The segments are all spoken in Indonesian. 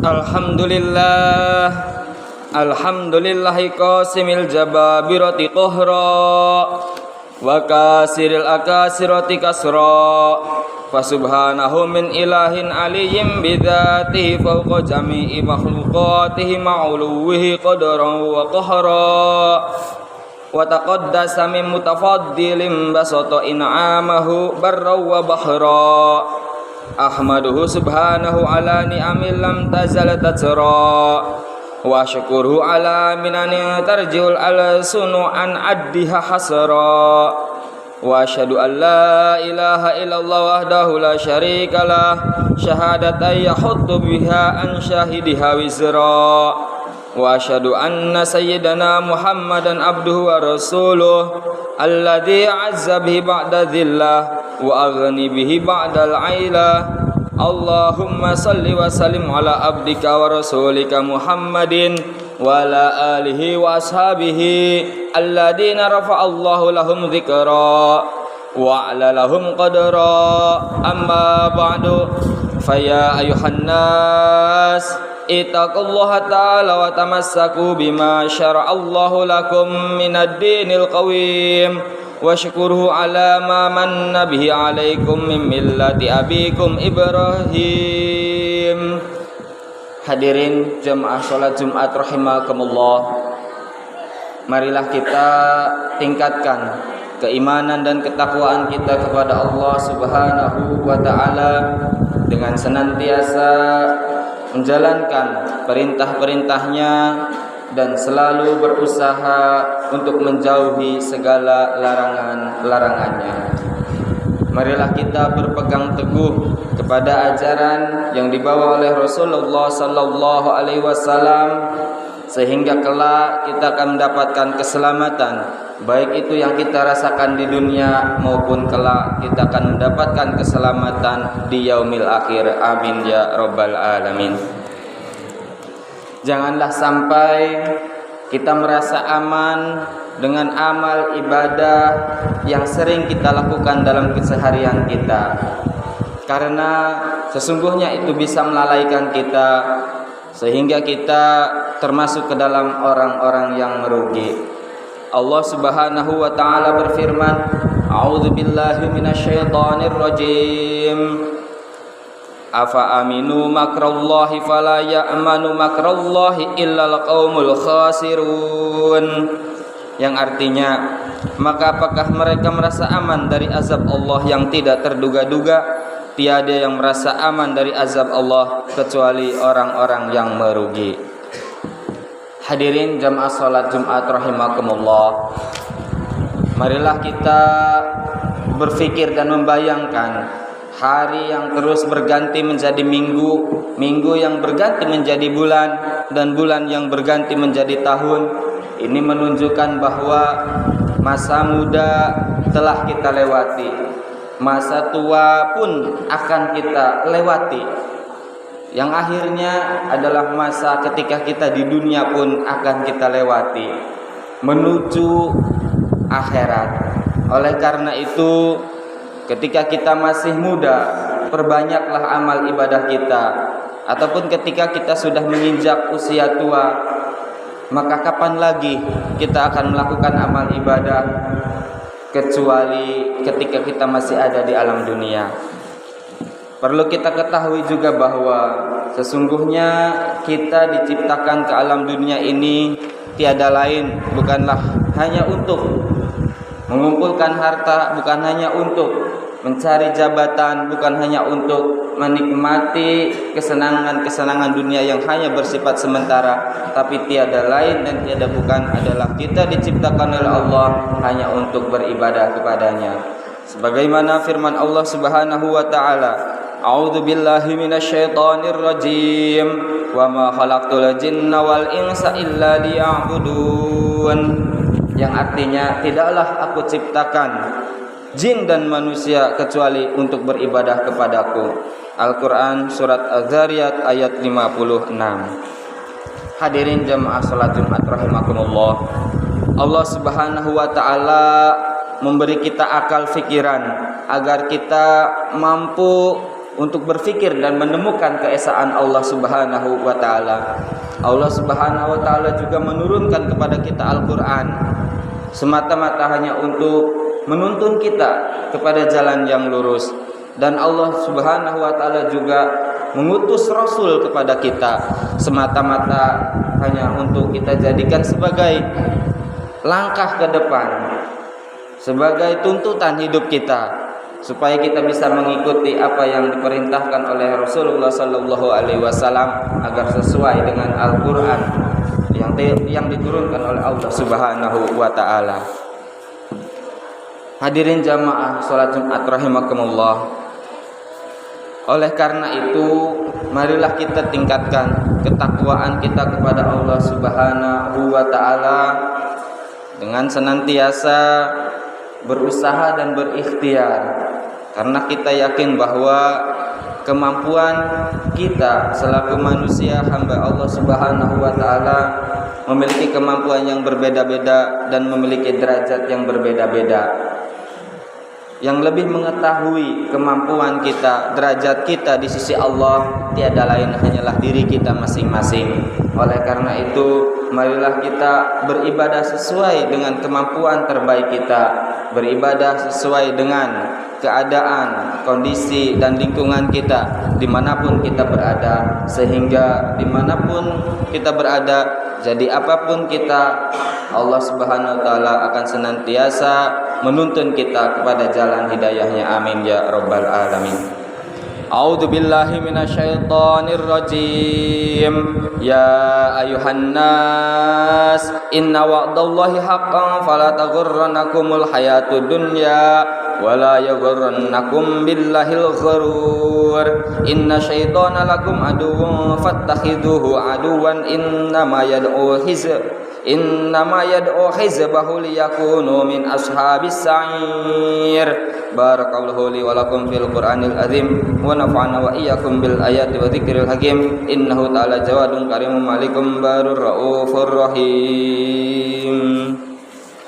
Alhamdulillah, alhamdulillahi qasimil jababirati qahra wa kasiril akasirati kasra. Fasubhanahu min ilahin aliyyin bidzatihi fawqa jami'i makhluqatihi ma'uluwihi qadran wa qahra. Wa taqaddasa min mutafaddilin basata in'amahu barra wa bahra. Ahmaduhu subhanahu ala ni'amil lam tazal tatsara wa syukuruhu ala minani tarjiul al-sunu an addiha hasra wa asyhadu an la ilaha illallah wahdahu la syarikalah syahadatan yahuddu biha an syahidiha wizra wa asyhadu anna sayyidana Muhammadan abduhu wa rasuluh alladzi azza bihi ba'da dhillah wa aghni bihi ba'dal aila. Allahumma salli wa sallim ala abdika wa rasulika Muhammadin wa ala alihi wa ashabihi alladina rafa'allahu lahum dhikra wa ala lahum qadra. Amma ba'du, faya ayuhan nas ittaqullaha ta'ala wa tamassaku bima syara'allahu lakum minad dinil qawim wa syukuruhu ala ma manna bihi alaikum min millati abikum Ibrahim. Hadirin jamaah salat Jumat rahimakumullah, marilah kita tingkatkan keimanan dan ketakwaan kita kepada Allah Subhanahu wa taala dengan senantiasa menjalankan perintah-perintahnya dan selalu berusaha untuk menjauhi segala larangan-larangannya. Marilah kita berpegang teguh kepada ajaran yang dibawa oleh Rasulullah sallallahu alaihi wasallam sehingga kelak kita akan mendapatkan keselamatan, baik itu yang kita rasakan di dunia maupun kelak kita akan mendapatkan keselamatan di yaumil akhir. Amin ya rabbal alamin. Janganlah sampai kita merasa aman dengan amal ibadah yang sering kita lakukan dalam keseharian kita, karena sesungguhnya itu bisa melalaikan kita sehingga kita termasuk ke dalam orang-orang yang merugi. Allah Subhanahu wa taala berfirman, A'udzubillahi minasyaitonir rajim. Afa aminu makrallahi fala ya'manu makrallahi illal qaumul khasirun. Yang artinya, maka apakah mereka merasa aman dari azab Allah yang tidak terduga-duga? Tiada yang merasa aman dari azab Allah kecuali orang-orang yang merugi. Hadirin jamaah salat Jumat rahimakumullah, marilah kita berfikir dan membayangkan hari yang terus berganti menjadi minggu, minggu yang berganti menjadi bulan, dan bulan yang berganti menjadi tahun. Ini menunjukkan bahwa masa muda telah kita lewati, masa tua pun akan kita lewati. Yang akhirnya adalah masa ketika kita di dunia pun akan kita lewati menuju akhirat. Oleh karena itu, ketika kita masih muda, perbanyaklah amal ibadah kita. Ataupun ketika kita sudah menginjak usia tua, maka kapan lagi kita akan melakukan amal ibadah kecuali ketika kita masih ada di alam dunia. Perlu kita ketahui juga bahwa sesungguhnya kita diciptakan ke alam dunia ini tiada lain, bukanlah hanya untuk mengumpulkan harta, bukan hanya untuk mencari jabatan, bukan hanya untuk menikmati kesenangan-kesenangan dunia yang hanya bersifat sementara, tapi tiada lain dan tiada bukan adalah kita diciptakan oleh Allah hanya untuk beribadah kepadanya. Sebagaimana firman Allah Subhanahu wa taala, A'udzu billahi minasyaitonir rajim wa ma khalaqtul jinna wal insa illa liya'budun. Yang artinya, tidaklah aku ciptakan jin dan manusia kecuali untuk beribadah kepadaku. Al-Quran surat Az-Zariyat ayat 56. Hadirin jamaah salat Jumat rahimakumullah, Allah Subhanahu wa taala memberi kita akal fikiran agar kita mampu untuk berfikir dan menemukan keesaan Allah Subhanahu wa taala. Allah Subhanahu wa taala juga menurunkan kepada kita Al-Qur'an semata-mata hanya untuk menuntun kita kepada jalan yang lurus, dan Allah Subhanahu wa taala juga mengutus rasul kepada kita semata-mata hanya untuk kita jadikan sebagai langkah ke depan, sebagai tuntutan hidup kita, supaya kita bisa mengikuti apa yang diperintahkan oleh Rasulullah sallallahu alaihi wasallam agar sesuai dengan Al-Qur'an yang diturunkan oleh Allah Subhanahu wa taala. Hadirin jamaah salat Jumat rahimakumullah. Oleh karena itu, marilah kita tingkatkan ketakwaan kita kepada Allah Subhanahu wa taala dengan senantiasa berusaha dan berikhtiar, karena kita yakin bahwa kemampuan kita selaku manusia hamba Allah Subhanahu wa taala memiliki kemampuan yang berbeda-beda dan memiliki derajat yang berbeda-beda. Yang lebih mengetahui kemampuan kita, derajat kita di sisi Allah tiada lain hanyalah diri kita masing-masing. Oleh karena itu, marilah kita beribadah sesuai dengan kemampuan terbaik kita, beribadah sesuai dengan keadaan, kondisi dan lingkungan kita dimanapun kita berada, sehingga dimanapun kita berada, jadi apapun kita, Allah Subhanahu wa taala akan senantiasa menuntun kita kepada jalan hidayahnya. Amin ya rabbal alamin. A'udzu billahi minasyaitonir rajim. Ya ayuhan nas, inna wa'dallahi haqqan fala taghurrannakumul hayatud dunya wala yaghurrannakum billahil ghurur. Inna syaitana lakum aduwwun fattakhiduhu aduwwan innama yad'u hizbahu liyakunu min ashabis sa'ir. Barakallahu li wa lakum fil Qur'anil azim wa nafa'ana wa iyyakum bil ayati wa dzikril hakim. Innahu ta'ala jawadun karimun malikum barur raufur rahim.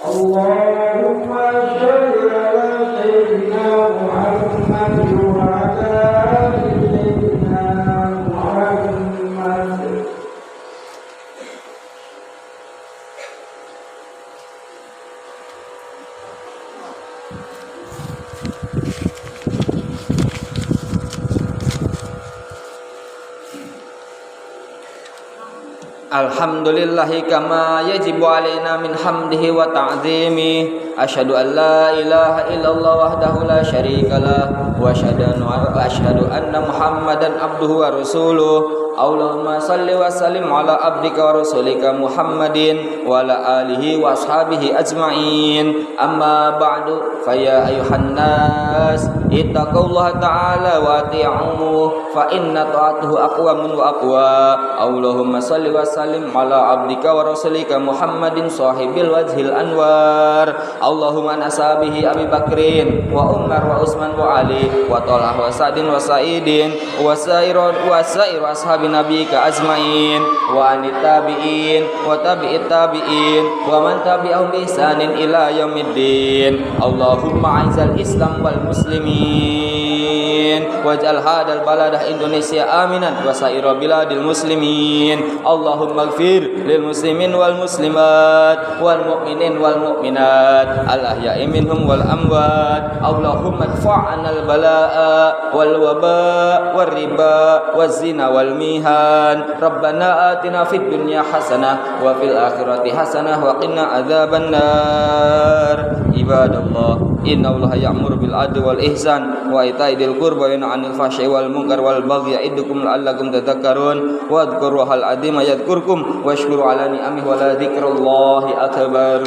Allahumma shalli ala sayyidina Muhammad wa ala ali sayyidina Muhammad. Alhamdulillahi kama yajibu alaina min hamdihi wa ta'zimi. Asyhadu an la ilaha illallah wahdahu la syarikalah wa asyhadu anna Muhammadan abduhu wa rasuluh. Allahumma salli wa sallim ala abdika wa rasulika Muhammadin wa ala alihi wa ashabihi ajma'in. Amma ba'du, fa ya ayuhan nas ittaqullaha ta'ala wa ati'uhu fa inna ta'atuhu aqwamun wa aqwa. Allahumma salli wa sallim ala abdika wa rasulika Muhammadin sahibil wajhil anwar. Allahumma nasabihi Abi Bakrin wa Umar wa Utsman wa Ali wa Talha wa Sa'din wa Sa'idin wa sa'ir ashabi nabiyika azmain wa anit tabi'in wa tabi'it tabi'in wa man tabi'ahum bi ihsanin ila yaumiddin. Allahumma a'izzal Islam wal muslimin waj'al hadal baladah Indonesia aminan wa sa'ira biladil muslimin. Allahumma ighfir lil muslimin wal muslimat wal mu'minin wal mu'minat al ahya'i minhum wal amwat. Allahumma adfa'na al balaa'a wal waba' wal riba waz zina wal mihan. Rabbana atina fid dunya hasanah wa fil akhirati hasanah wa qina adzaban nar. Ibadallah, innallaha ya'muru bil adli wal ihsan wa ita'i dzil qurba wa yanha 'anil fahsya'i wal munkar wal baghi ya'idukum la'allakum tadhakkarun. Wadhkuruhal 'azima yadhkurkum washkuru 'ala ni'amihi wa la dzikrullahi akbar.